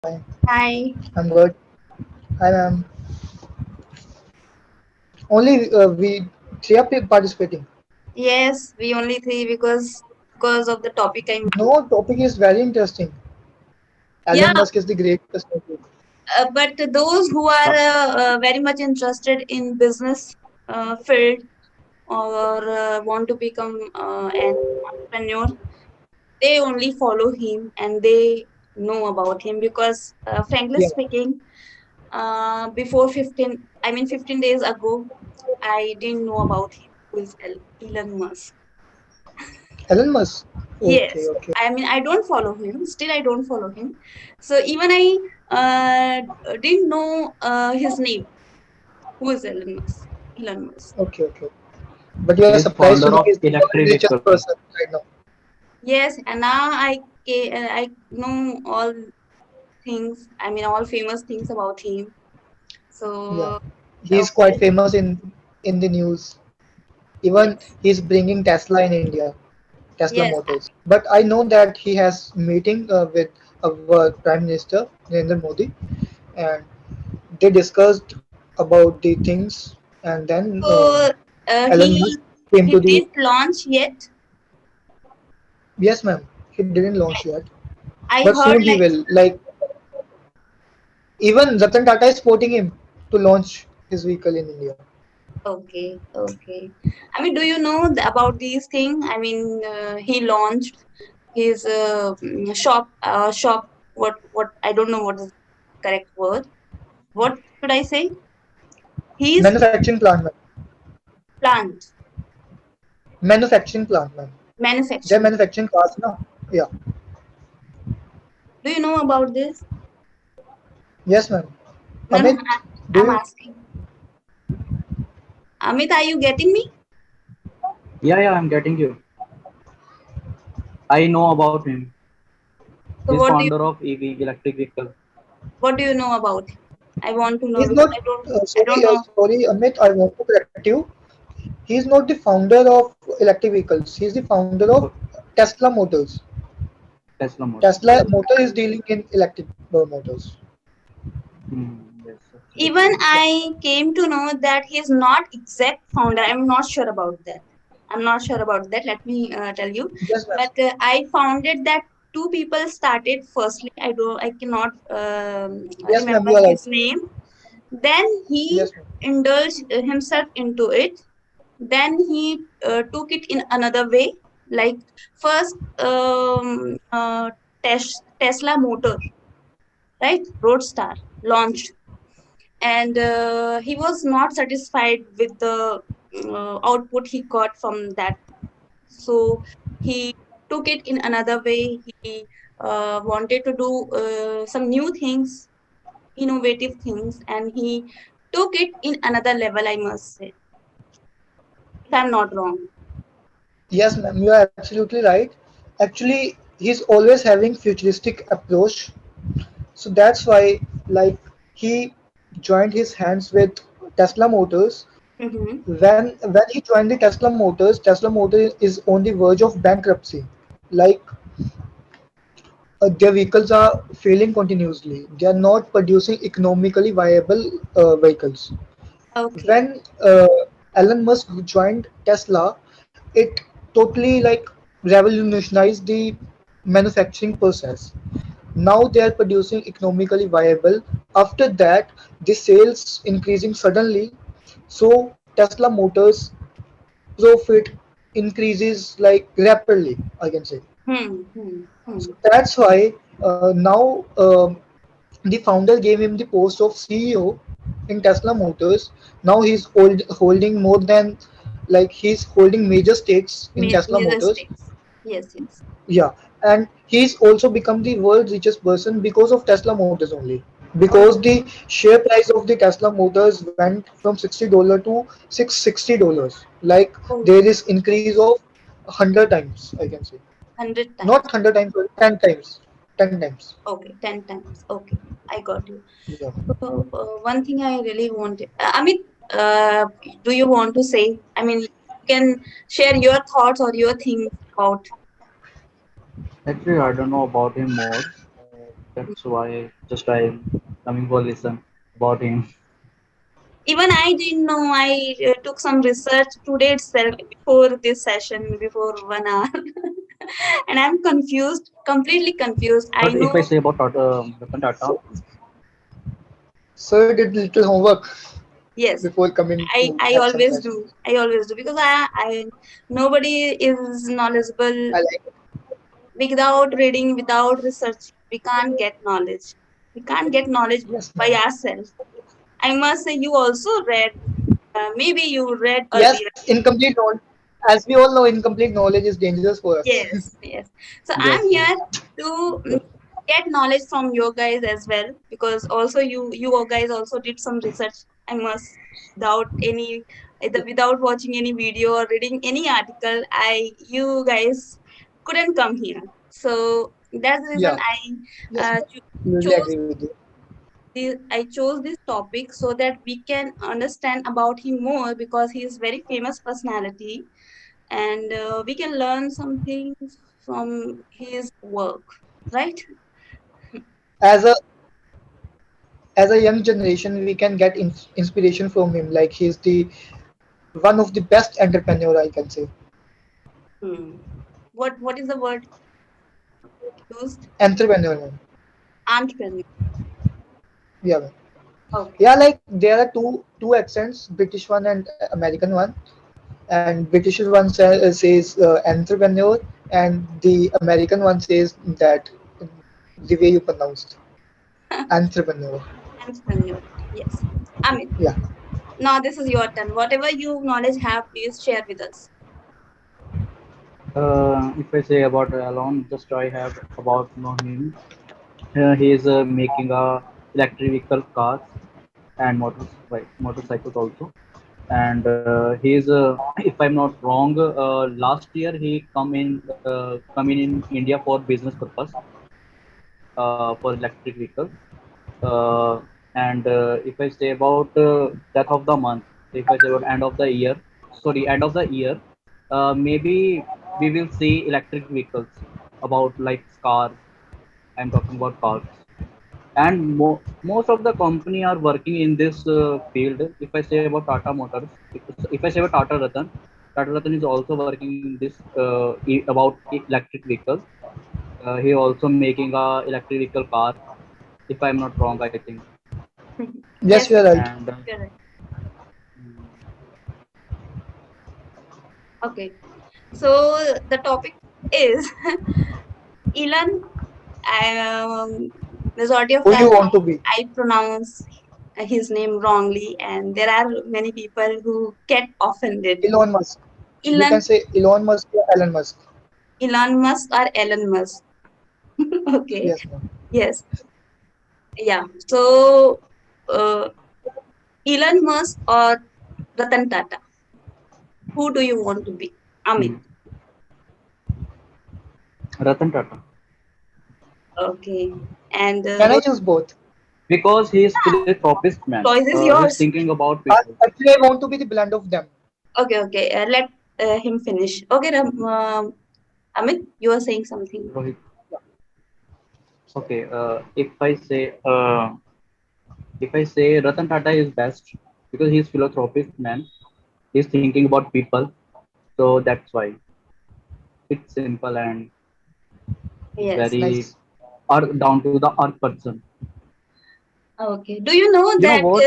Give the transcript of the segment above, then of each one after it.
Hi, Hi. I'm good. Hi, ma'am. Only we three are participating. Yes, we only three because of the topic I made. No, topic is very interesting. Yeah, Elon Musk is the great personality. but those who are very much interested in business field or want to become an entrepreneur, they only follow him and they know about him because, frankly Yeah, speaking, before 15 days ago, I didn't know about him, who is Elon Musk. Elon Musk. Okay, Yes, okay. I don't follow him. Still, I don't follow him. So even I didn't know his name. Who is Elon Musk? Elon Musk. Okay. But you are He is surprised to founder know of he's the electric richest vehicle. person right now. Yes, and now I know all things. I mean, all famous things about him. Yeah, So he's quite okay, famous in the news. Even yes, he's bringing Tesla in India, Tesla yes, Motors. But I know that he has meeting with our Prime Minister Narendra Modi, and they discussed about the things, and then so Elon Musk came he to the. didn't launch yet. Yes, ma'am. He didn't launch I yet, I but heard soon he like will. Like even Ratan Tata is supporting him to launch his vehicle in India. okay, okay. I mean, do you know about these things? I mean, he launched his shop. What I don't know what is the correct word. What should I say? His Manufacturing plant, ma'am. plant Manufacturing plant, ma'am. They're manufacturing. manufacturing cars now. Yeah. Do you know about this? Yes, ma'am. No, no. Amit, do I'm you? asking. Amit, are you getting me? Yeah, I'm getting you. I know about him. So He's founder of EV, electric vehicle. what do you know about him? I want to know He's because not. I don't know. Sorry, Amit. I want to correct you. He's not the founder of electric vehicles. He's the founder of Oh, Tesla Motors. Tesla Motors. Tesla Motor is dealing in electric motors. Yes, Even absolutely. Yeah. I came to know that he's not exact founder. I'm not sure about that. I'm not sure about that. Let me tell you. Yes, ma'am. But I founded that two people started. Firstly, I cannot Yes, ma'am. remember You are right. his name. Then he Yes, ma'am. indulged himself into it. Then he took it in another way. Like first, Tesla motor, right? Roadstar launched, and he was not satisfied with the output he got from that, so he took it in another way. He wanted to do some new things, innovative things, and he took it in another level, I must say, if I'm not wrong. Yes, ma'am. You are absolutely right. Actually, he's always having futuristic approach. So that's why, like, he joined his hands with Tesla Motors. Mm-hmm. When he joined the Tesla Motors, Tesla Motors is on the verge of bankruptcy. Like, their vehicles are failing continuously. They are not producing economically viable vehicles. Okay. When Elon Musk joined Tesla, it totally like revolutionized the manufacturing process. Now they are producing economically viable. After that, the sales increasing suddenly, so Tesla Motors profit increases like rapidly, I can say. Hmm. Hmm. Hmm. So that's why now the founder gave him the post of CEO in Tesla Motors. Now holding more than, like, he's holding major stakes in Tesla Major Motors. stakes. Yes. Yes. Yeah, and he's also become the world's richest person because of Tesla Motors only. Because Oh. the share price of the Tesla Motors went from $60 to $660. Like, Oh. there is increase of 100 times, I can say. 100 times. Not 100 times, but 10 times. 10 times. Okay. 10 times. Okay. I got you. Yeah. So, one thing I really wanted, Amit, uh, do you want to say? I mean, you can share your thoughts or your things about. Actually, I don't know about him more. That's why just I am coming for listen about him. Even I didn't know. I took some research today itself before this session, before 1 hour, and I'm confused, completely confused. I But if I know. say about Ratan Tata, So, so you did little homework Yes, before coming to I have some always do. sessions. I always do because I nobody is knowledgeable I like it. without reading, without research. We can't get knowledge. We can't get knowledge Yes, by ma'am. ourselves. I must say, you also read. Maybe you read Yes, earlier. incomplete knowledge. As we all know, incomplete knowledge is dangerous for us. Yes, yes. So I'm yes, here yes, to yes. get knowledge from you guys as well, because also you guys also did some research. I must, without any, without watching any video or reading any article, I you guys couldn't come here. So that's the reason Yeah. Yes, ma'am. Really chose agree with you. I chose this topic so that we can understand about him more, because he is very famous personality, and we can learn something from his work, right? As a young generation, we can get inspiration from him. Like he's the one of the best entrepreneur, I can say. Hmm. What is the word used? Entrepreneur, man. Entrepreneur. Yeah, man. Okay. Yeah. Like there are two accents, British one and American one. And British one says entrepreneur, and the American one says that the way you pronounced entrepreneur. Entrepreneur. Yes. Amit. Yeah. Now this is your turn. Whatever you knowledge have, please share with us. If I say about Elon, just I have about know him. He is making electric vehicle cars and motorcycles also. And he is, if I'm not wrong, last year he come in India for business purpose for electric vehicles. And if I say about death of the month, if I say about end of the year, sorry, end of the year, maybe we will see electric vehicles about like cars. I'm talking about cars, and most of the company are working in this field. If I say about Tata Motors, if I say about Tata Ratan is also working in this about electric vehicles. He also making a electric vehicle car. If I'm not wrong, I think. Yes, Yes, you are right. And correct. Okay. So the topic is Elon. Majority of Who you time want to be? I pronounce his name wrongly, and there are many people who get offended. Elon Musk. You Elon, can say Elon Musk or Elon Musk. Elon Musk or Elon Musk. Okay. Yes, ma'am. Yes. Yeah. So, uh, Elon Musk or Ratan Tata? Who do you want to be? Amit. mm, Ratan Tata, Okay. And Can I what choose both? because he is philanthropist man. choice is He's yours? thinking about people. Actually, I want to be the blend of them. Okay. Okay. Let him finish. Okay. Amit, you are saying something. Rohit. Okay. If I say Ratan Tata is best because he's philanthropist man. He's thinking about people, so that's why it's simple and Yes. very Nice. down to the earth person. Okay. Do you know You know that what?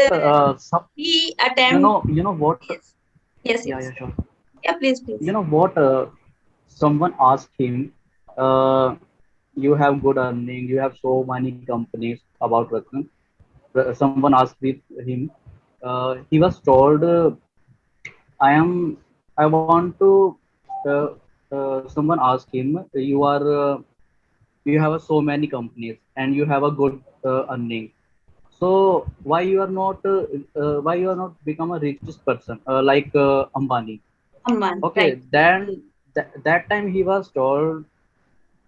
he attempt? You know what? Yes. Yes. Yeah, Yes. yeah, sure. Yeah. Please. You Please. know what? Someone asked him, uh, "You have good earning. You have so many companies about Ratan." Someone asked with him. He was told, "I am. I want to." Uh, Someone asked him, you have so many companies and you have a good earning. So why you are not become a richest person like Ambani? Amman. Right. Okay, then that time he was told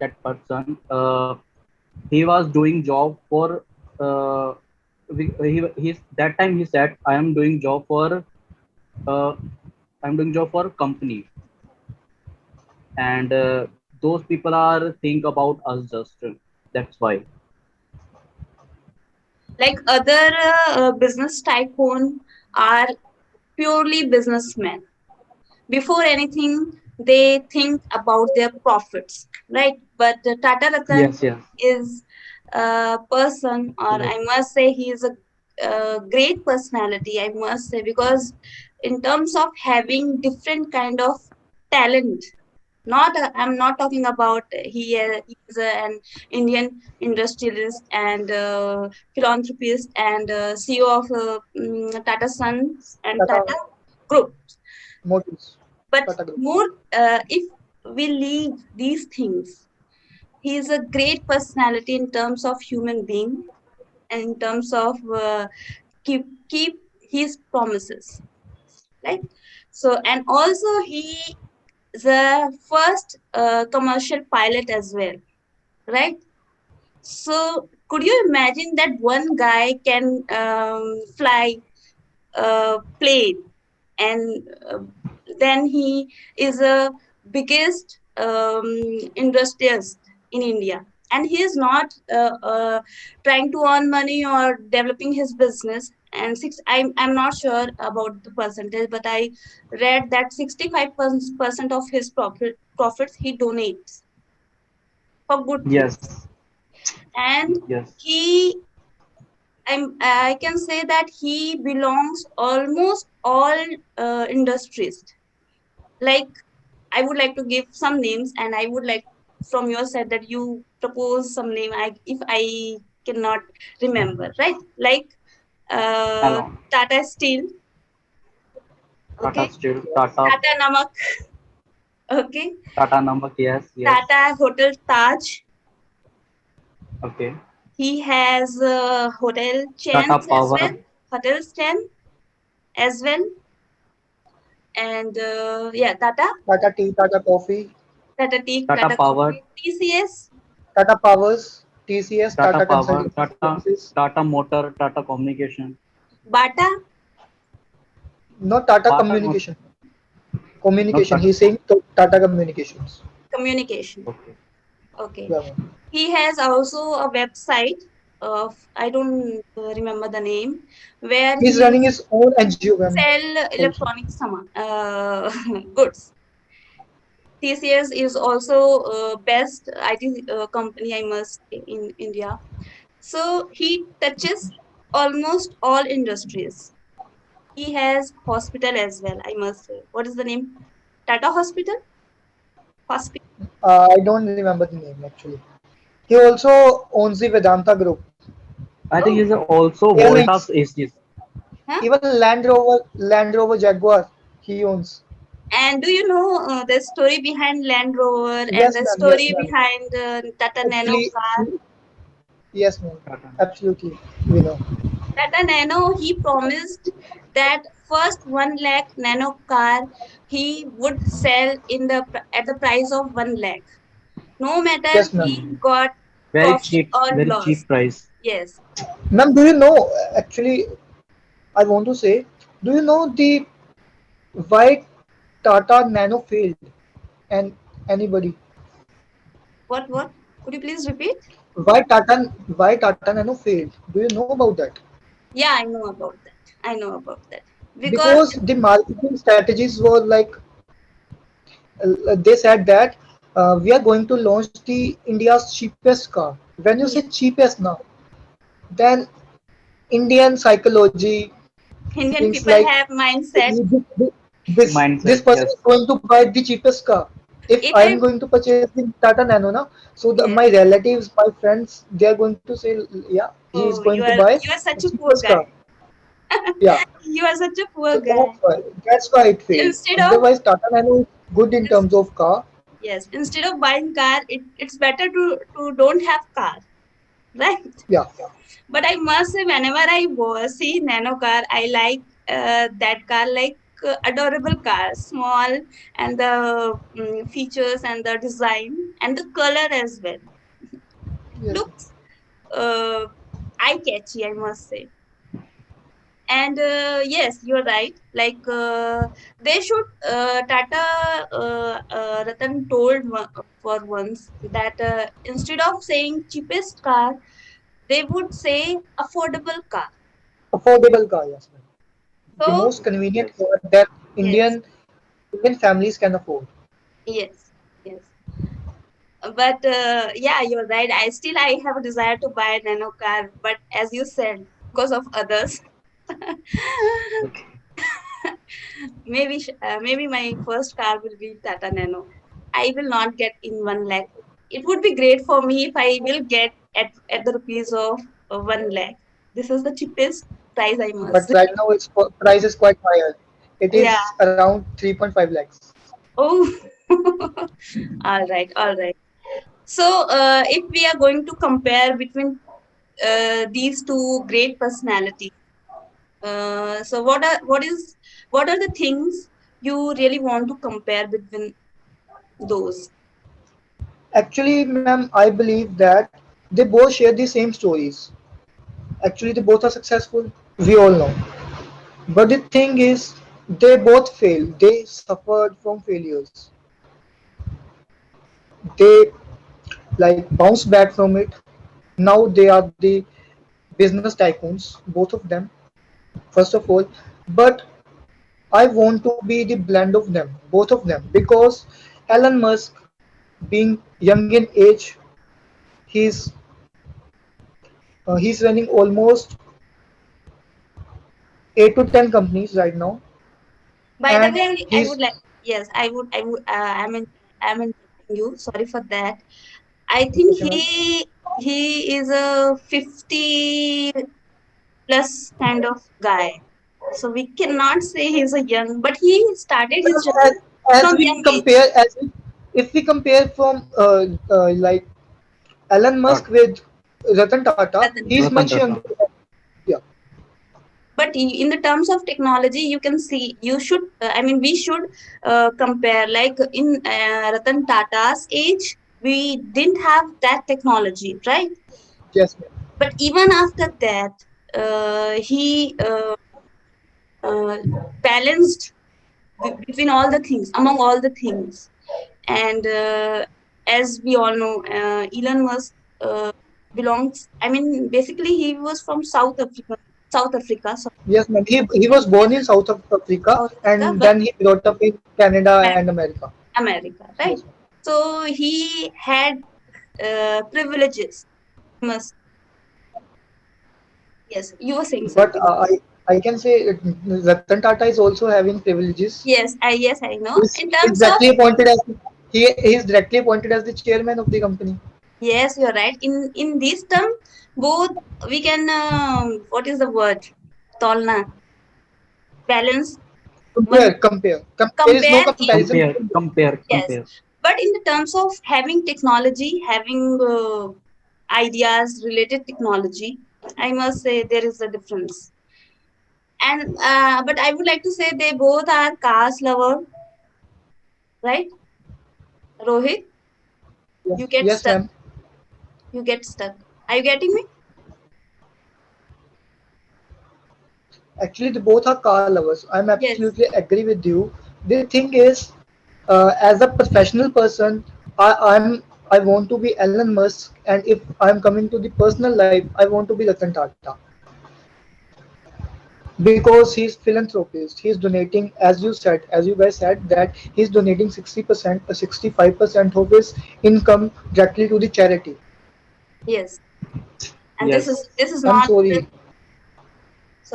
that person he was doing job for uh, that time he said I am doing job for uh, I'm doing job for company, and those people are think about us just, that's why. Like other business tycoon are purely businessmen. Before anything, they think about their profits, right? But Tata Ratan Yes, yes, is a person, or yes, I must say, he is a great personality. I must say, because in terms of having different kind of talent, not I'm not talking about he is an Indian industrialist and philanthropist and CEO of Tata Sons and Tata Tata Group. Motors, But Tata Group. more, if we leave these things, he is a great personality in terms of human being and in terms of keep his promises, right? So, and also he is the first commercial pilot as well, right? So, could you imagine that one guy can fly a plane, and then he is a biggest industrialist in India, and he is not trying to earn money or developing his business. And I'm not sure about the percentage, but I read that 65% of his profits he donates for good things. yes, And yes. he I can say that he belongs almost all industries. Like, I would like to give some names, and I would like from your side that you propose some name. If I cannot remember, right? Like Alone. Tata Steel, Tata okay, Steel, Yes. Tata, Tata Namak, okay, Tata Namak, yes, yes. Tata Hotel Taj. Okay. He has hotel Tata chains as well, Power, hotels chain as well, and yeah, Tata, Tata Tea, Tata Coffee, Tata Tea, Tata Tata Power, Coffee, TCS, Tata Powers, TCS, Tata Tata Power, Consulting Tata, Services, Tata Motor, Tata Communication. Bata, not Tata Bata not, Communication. not Communication. Tata. He's saying Tata Communications. communication. Okay. Okay. Yeah. He has also a website of, I don't remember the name, where He's he running his own NGO sell also. electronic goods. TCS is also best IT company, I must say, in India. So he touches almost all industries. He has hospital as well, I must say. What is the name? Tata Hospital? Hospital? I don't remember the name actually. He also owns the Vedanta Group. I think Oh, he's also Voltas Airlines, Aces. huh? even Land Rover Jaguar, he owns. And do you know the story behind Land Rover and Yes, the ma'am. Yes, story ma'am. behind Tata Nano Actually, car? yes, ma'am. Tata. Absolutely, we know. Tata Nano, he promised that first 1 lakh Nano car he would sell at the price of 1 lakh. No matter Yes, ma'am. he got profit or Very loss. cheap price. Yes. Ma'am, do you know? Actually, I want to say, do you know the why Tata Nano failed? And anybody, What? Could you please repeat? why Tata Nano failed? Do you know about that? Yeah, I know about that. I know about that. Because Because the marketing strategies were like they said that we are going to launch the India's cheapest car. When you say yeah, cheapest now, then Indian psychology Indian thinks people like have mindset. this Mindset, person yes. is going to buy the cheapest car. If If I am I going to purchase the Tata Nano now, so Yes. my relatives, my friends, they are going to say, yeah, he is Oh, going to buy you are the such a poor cheapest car. guy. Yeah, You are such a poor so guy. that's why it failed. Instead of Otherwise, Tata Nano is good in ins- terms of car. yes, instead of buying car, it's better to don't have car, right? Yeah, But I must say, whenever see nano car, I like that car, like adorable car, small, and the features and the design and the color as well yes, looks uh, eye catchy, I must say. And yes, you're right. Like they should Tata Ratan told for once that instead of saying cheapest car, they would say affordable car. Affordable car, yes, ma'am. The So most convenient Yes. car that yes, Indian families can afford. yes, yes. But yeah, you're right. I have a desire to buy a nano car, but as you said, because of others, Okay. maybe my first car will be Tata Nano. I will not get in 1 lakh. It would be great for me if I will get at the rupees of 1 lakh. This is the cheapest price, I must But say. right now its price is quite higher. It Yeah. is around 3.5 lakhs. Oh. All right. All right. So, if we are going to compare between these two great personalities, so what are the things you really want to compare between those? Actually, ma'am, I believe that they both share the same stories. Actually, they both are successful. We all know. But the thing is, they both failed. They suffered from failures. They like bounced back from it. Now they are the business tycoons, both of them. First of all, but I want to be the blend of them, both of them, because Elon Musk, being young in age, he's he's running almost 8 to 10 companies right now, By the and way, I he's would like, yes, I would, I'm interrupting you. Sorry for that. I think okay, ma'am. he is a 50 plus kind of guy. So we cannot say he's a young, but he started his As, journey as from we young age. compare, if we compare from like Elon Musk Start. with Ratan Tata, Ratan he's Ratan much Tata. younger. Yeah, But in the terms of technology, you can see you should I mean we should compare, like in Ratan Tata's age we didn't have that technology, right? yes, ma'am. But even after that, he uh, balanced between all the things, among all the things. And as we all know, Elon Musk belongs, I mean basically he was from South Africa, so Yes, ma'am. He was born in South Africa South Africa, and but then he brought up in Canada Amer- and America. America, right? Yes, ma'am. So he had privileges. Must, yes, you were saying But something. I can say Ratan Tata is also having privileges. Yes, I know. In He's terms of, directly appointed as he is directly appointed as the chairman of the company. yes, you're right. In this term, both we can. What is the word? Tolna, balance one, There is no compare in, comparison Compare, between them. compare, yes. compare. But in the terms of having technology, having ideas related technology, I must say there is a difference. And but I would like to say they both are cars lover, right? Rohit, you get Yes, stuck. ma'am. You get stuck. Are you getting me? Actually, they both are car lovers. I'm Yes. absolutely agree with you. The thing is, as a professional person, I want to be Elon Musk, and if I'm coming to the personal life, I want to be Ratan Tata because he's philanthropist. He's donating, as you guys said, that he's donating 60% or 65% of his income directly to the charity. Yes. And Yes. this is I'm not the, sorry.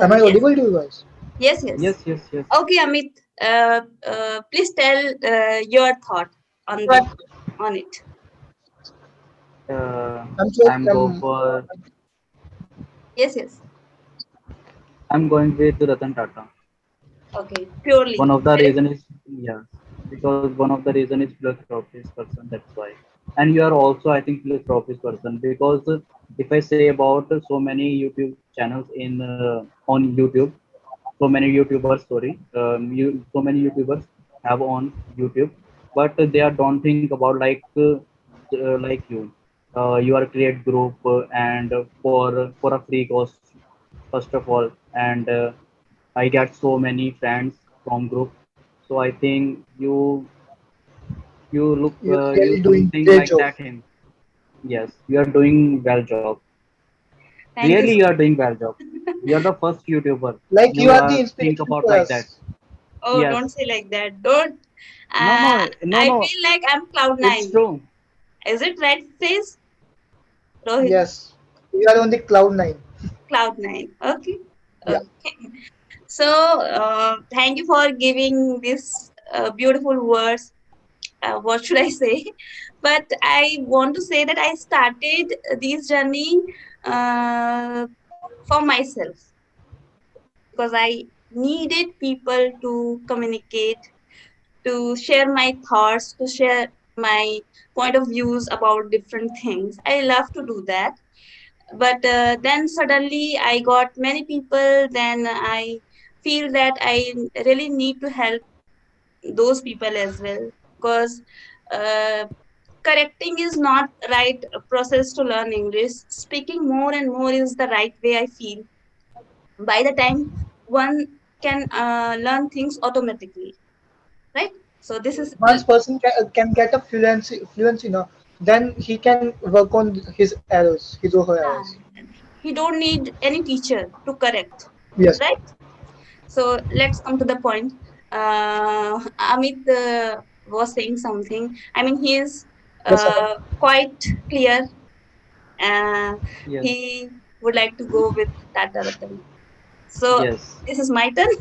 Am sorry. I Yes. audible to you guys? Yes. Yes. Yes, yes, yes. Okay, Amit. Please tell your thought on the on it. I'm sorry. I'm go for Yes. Yes. I'm going with Ratan Tata. Okay. Purely. One of the Very reason is, yes, because one of the reason is philanthropist person. That's why. And you are also, I think, philanthropist person because if I say about so many YouTube channels in on YouTube, so many YouTubers, sorry, so many YouTubers have on YouTube, but they are don't think about like you. You are create group and for a free cost first of all, and I get so many friends from group. So I think you look You're you really doing something great like job. that him. Yes, you are doing well job. Thank you Really, so you are doing well job. You are the first YouTuber Like you who are the think inspiration about for like that. us. Oh, Yes. don't say like that. Don't. No, Uh, no, no, I no. feel like I'm cloud It's nine. true. Is it right phrase, Rohit? Yes, we are on the cloud nine. Cloud nine. Okay. Yeah. Okay. So, thank you for giving this beautiful words. What should I say? But I want to say that I started this journey uh, for myself because I needed people to communicate, to share my thoughts, to share my point of views about different things. I love to do that. But then suddenly I got many people, then I feel that I really need to help those people as well because uh, correcting is not right process to learn English. Speaking more and more is the right way I feel. By the time one can learn things automatically, right? So this is Once person can get a fluency, then he can work on his errors, his or her errors. he don't need any teacher to correct, Yes. right? So let's come to the point. Amit was saying something. I mean, he is Yes, sir. quite clear. Uh, Yes. he would like to go with Tata Ratan. So Yes. this is my turn.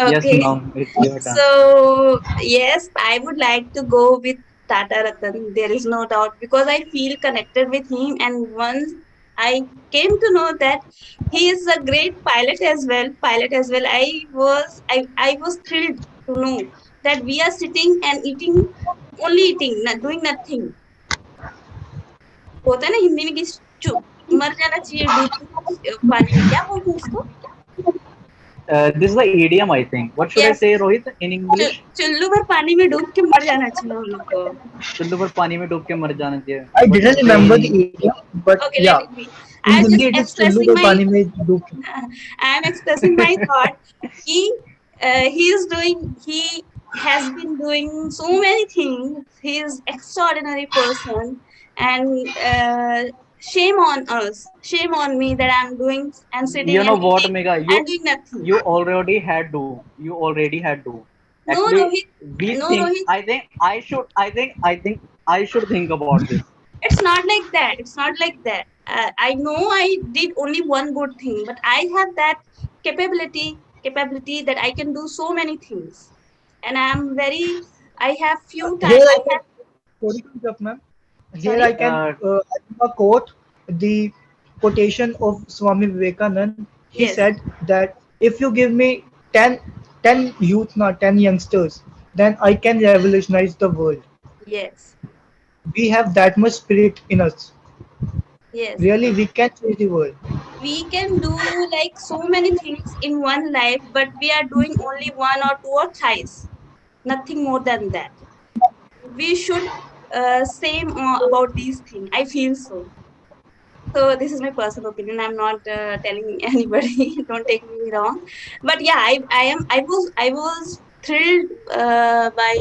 Yes, Okay. now it's your turn. So yes, I would like to go with Tata Ratan. There is no doubt because I feel connected with him, and once I came to know that he is a great pilot as well. Pilot as well. I was thrilled to know that we are sitting and eating, only eating, not doing nothing. होता है ना हिंदी में कि चुप मर जाना चाहिए डूब के पानी में क्या बोलते हैं उसको This is the idiom, I think. What should I yes say, Rohit, in English? चुल्लू भर पानी में डूब के मर जाना चाहिए हम लोग को चुल्लू पर पानी में डूब के मर जाना चाहिए. I What didn't should say remember in the idiom, but okay yeah, let it be in I'm Hindi just it is चुल्लू expressing को my पानी में डूब के. I'm expressing my thought he is doing he has been doing so many things he is extraordinary person and shame on us shame on me that I'm doing and sitting you know and what, eating Mega? and doing nothing You already had do. You already had do. no Actually, Rohit we no think. Rohit I think I should. I think I should think about this. it's not like that it's not like that I know I did only one good thing but I have that capability that I can do so many things and I'm very I have few time Here I I can, have sorry to interrupt, ma'am. Here I sorry can Uh, quote the quotation of Swami Vivekanand. He yes said that if you give me 10, 10 youth, not 10 youngsters, then I can revolutionize the world. yes We have that much spirit in us. yes Really, we can change the world. we can do like so many things in one life but we are doing only one or two or thrice nothing more than that we should say more about these things I feel so. So this is my personal opinion. I'm not telling anybody. Don't take me wrong. But yeah, I am. I was thrilled by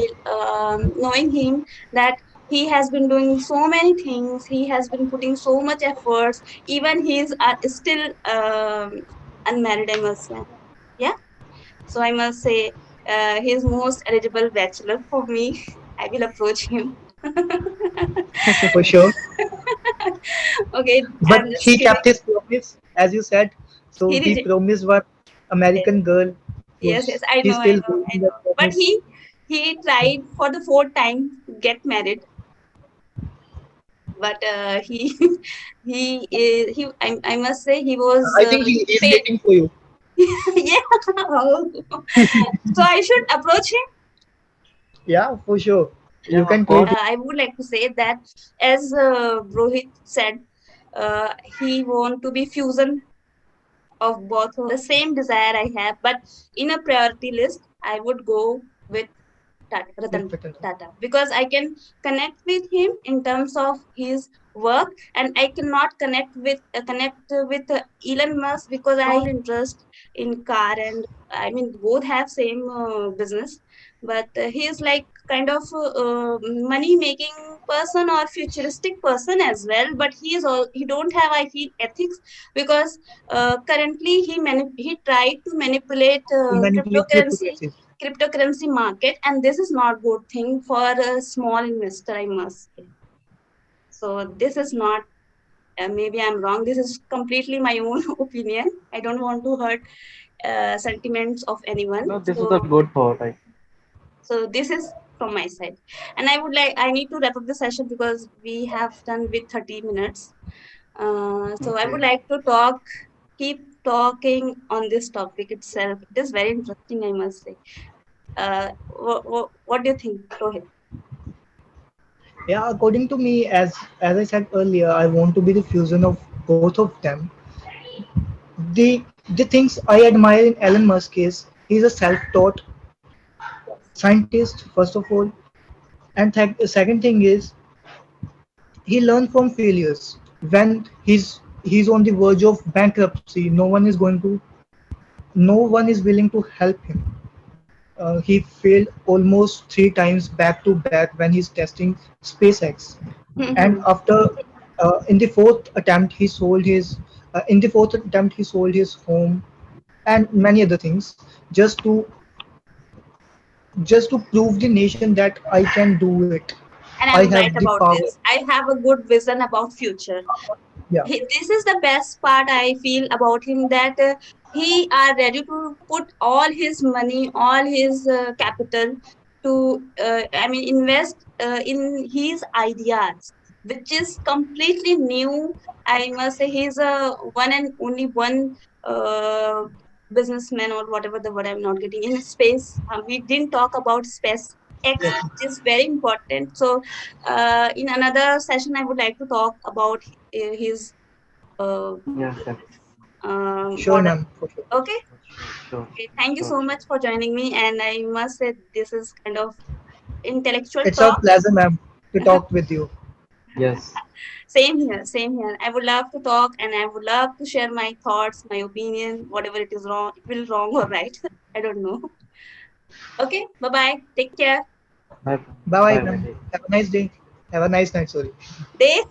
knowing him that he has been doing so many things. He has been putting so much efforts. Even he's still unmarried. I must say. Yeah. So I must say he's most eligible bachelor for me. I will approach him. For sure. Okay, But I'm just he kidding. kept his promise, as you said. So He he did. promised one American girl. Yes, yes, Was I he know, I still know, I holding that know. But promise? he tried for the fourth time to get married, but he I must say he was I think he is paid. waiting for you. Yeah. So I should approach him. Yeah, for sure. yeah, You of can course. create. I would like to say that as Rohit said, he want to be fusion of both the same desire I have, but in a priority list, I would go with Ratan Ratan Tata, because I can connect with him in terms of his work, and I cannot connect with Elon Musk because I don't interest in car, and I mean both have same business, but he is like kind of money making person or futuristic person as well. But he don't have, I feel, ethics, because currently he tried to manipulate to manipulate cryptocurrencies. cryptocurrency market, and this is not good thing for a small investor, I must say. So this is not, maybe I'm wrong, this is completely my own opinion. I don't want to hurt sentiments of anyone. No, this is a So good thought. this is from my side, and I need to wrap up the session because we have done with 30 minutes. So I would Okay. like to keep talking on this topic itself. It is very interesting, I must say. What do you think, Rohit? Yeah, according to me, as I said earlier, I want to be the fusion of both of them. The things I admire in Elon Musk is he's a self-taught scientist, first of all, and the second thing is he learned from failures. When he's on the verge of bankruptcy, no one is willing to help him. He failed almost 3 times back to back when he's testing SpaceX, and after in the fourth attempt he sold his home and many other things just to prove the nation that I can do it. And I I'm have right the about power. this. I have a good vision about future. Yeah. This is the best part I feel about him, that he are ready to put all his money, all his capital to I mean invest in his ideas, which is completely new. I must say he's a one and only one businessman, or whatever the word, I'm not getting, in space. We didn't talk about space X, Yes. which is very important. So in another session I would like to talk about his uh, Yes, yes. Sure, model. ma'am. For sure. Okay. Sure, Okay. Thank you sure, so sure. much for joining me. And I must say, this is kind of intellectual It's our talk. pleasure, ma'am, to talk with you. Yes. Same here. Same here. I would love to talk, and I would love to share my thoughts, my opinion, whatever it is wrong, it will wrong or right. I don't know. Okay. Bye bye. Take care. Bye. Bye, Bye. bye, Bye. ma'am. Have a nice day. Have a nice night. Sorry. Day.